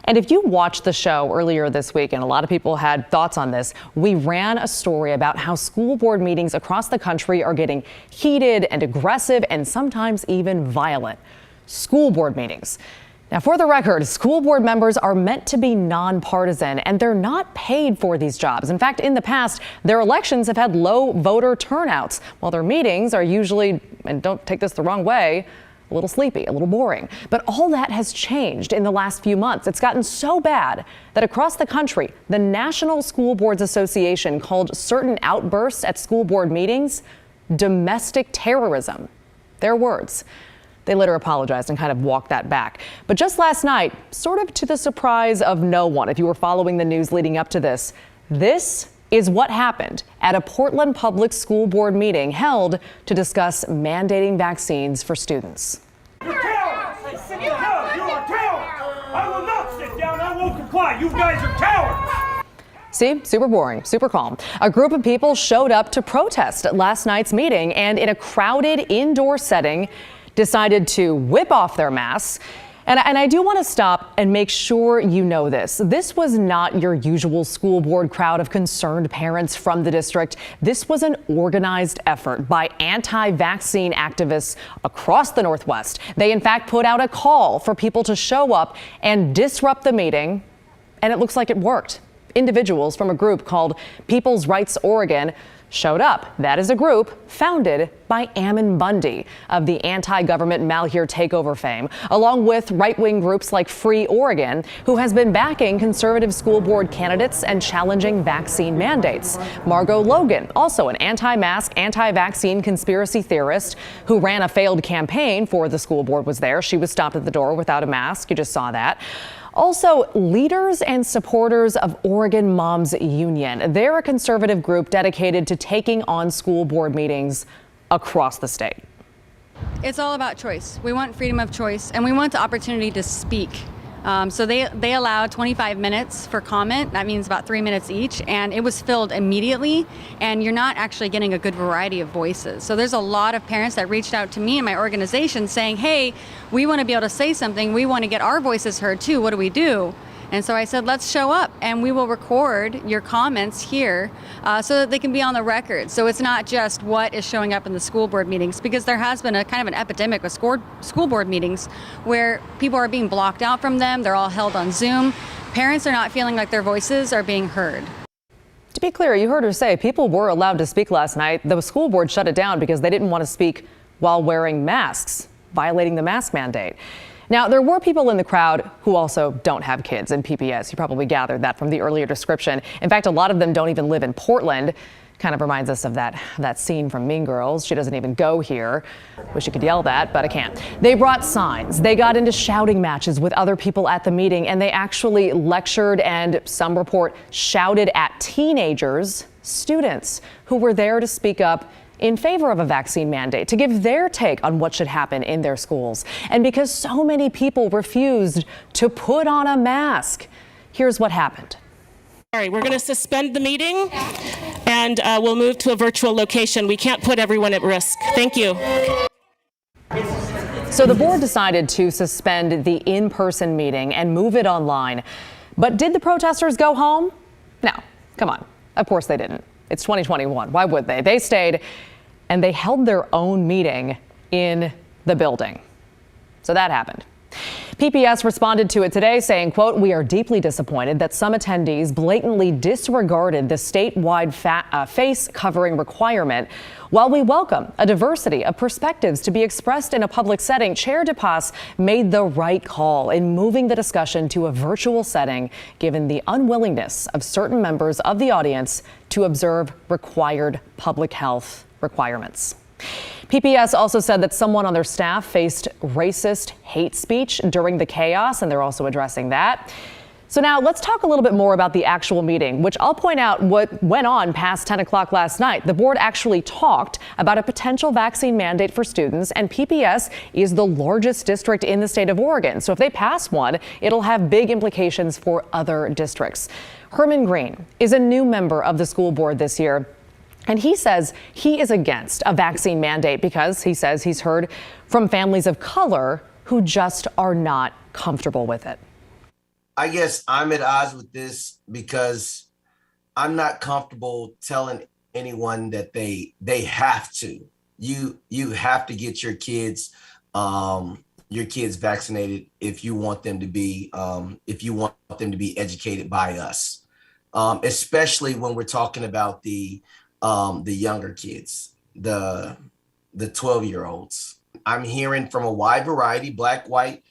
And if you watched the show earlier this week, and a lot of people had thoughts on this, we ran a story about how school board meetings across the country are getting heated and aggressive and sometimes even violent. School board meetings. Now, for the record, school board members are meant to be nonpartisan, and they're not paid for these jobs. In fact, in the past, their elections have had low voter turnouts, while their meetings are usually, and don't take this the wrong way, a little sleepy, a little boring. But all that has changed in the last few months. It's gotten so bad that across the country, the National School Boards Association called certain outbursts at school board meetings domestic terrorism. Their words. They later apologized and kind of walked that back. But just last night, sort of to the surprise of no one, if you were following the news leading up to this is what happened at a Portland Public School Board meeting held to discuss mandating vaccines for students. You're cowards! You are cowards! I will not sit down. I won't comply. You guys are cowards! See, super boring, super calm. A group of people showed up to protest at last night's meeting and in a crowded indoor setting decided to whip off their masks. And I do want to stop and make sure you know this. This was not your usual school board crowd of concerned parents from the district. This was an organized effort by anti-vaccine activists across the Northwest. They, in fact, put out a call for people to show up and disrupt the meeting, and it looks like it worked. Individuals from a group called People's Rights Oregon showed up. That is a group founded by Ammon Bundy of the anti-government Malheur takeover fame, along with right-wing groups like Free Oregon, who has been backing conservative school board candidates and challenging vaccine mandates. Margot Logan, also an anti-mask, anti-vaccine conspiracy theorist who ran a failed campaign for the school board, was there. She was stopped at the door without a mask. You just saw that. Also, leaders and supporters of Oregon Moms Union. They're a conservative group dedicated to taking on school board meetings across the state. It's all about choice. We want freedom of choice, and we want the opportunity to speak. So they allowed 25 minutes for comment. That means about 3 minutes each, and it was filled immediately, and you're not actually getting a good variety of voices. So there's a lot of parents that reached out to me and my organization saying, hey, we want to be able to say something. We want to get our voices heard too. What do we do? And so I said, let's show up and we will record your comments here so that they can be on the record. So it's not just what is showing up in the school board meetings, because there has been a kind of an epidemic with school board meetings where people are being blocked out from them. They're all held on Zoom. Parents are not feeling like their voices are being heard. To be clear, you heard her say people were allowed to speak last night. The school board shut it down because they didn't want to speak while wearing masks, violating the mask mandate. Now, there were people in the crowd who also don't have kids in PPS. You probably gathered that from the earlier description. In fact, a lot of them don't even live in Portland. Kind of reminds us of that scene from Mean Girls. She doesn't even go here. Wish you could yell that, but I can't. They brought signs. They got into shouting matches with other people at the meeting, and they actually lectured and, some report, shouted at teenagers, students, who were there to speak up in favor of a vaccine mandate, to give their take on what should happen in their schools. And because so many people refused to put on a mask, here's what happened. All right, we're going to suspend the meeting and we'll move to a virtual location. We can't put everyone at risk. Thank you. So the board decided to suspend the in-person meeting and move it online. But did the protesters go home? No, come on. Of course they didn't. It's 2021. Why would they? They stayed and they held their own meeting in the building. So that happened. PPS responded to it today saying, quote, "We are deeply disappointed that some attendees blatantly disregarded the statewide face covering requirement. While we welcome a diversity of perspectives to be expressed in a public setting, Chair DePass made the right call in moving the discussion to a virtual setting, given the unwillingness of certain members of the audience to observe required public health requirements." PPS also said that someone on their staff faced racist hate speech during the chaos, and they're also addressing that. So now let's talk a little bit more about the actual meeting, which I'll point out what went on past 10 o'clock last night. The board actually talked about a potential vaccine mandate for students, and PPS is the largest district in the state of Oregon. So if they pass one, it'll have big implications for other districts. Herman Green is a new member of the school board this year. And he says he is against a vaccine mandate because he says he's heard from families of color who just are not comfortable with it. I guess I'm at odds with this because I'm not comfortable telling anyone that they have to. You have to get your kids vaccinated if you want them to be educated by us, especially when we're talking about the younger kids, the 12-year-olds. I'm hearing from a wide variety, Black, white,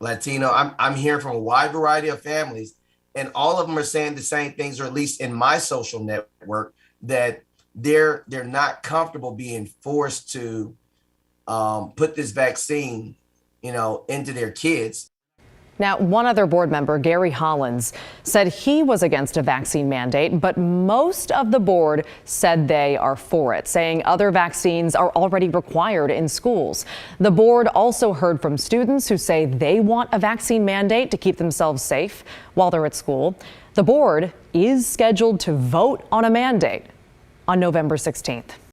Latino. I'm hearing from a wide variety of families, and all of them are saying the same things, or at least in my social network, that they're not comfortable being forced to put this vaccine, into their kids. Now, one other board member, Gary Hollins, said he was against a vaccine mandate, but most of the board said they are for it, saying other vaccines are already required in schools. The board also heard from students who say they want a vaccine mandate to keep themselves safe while they're at school. The board is scheduled to vote on a mandate on November 16th.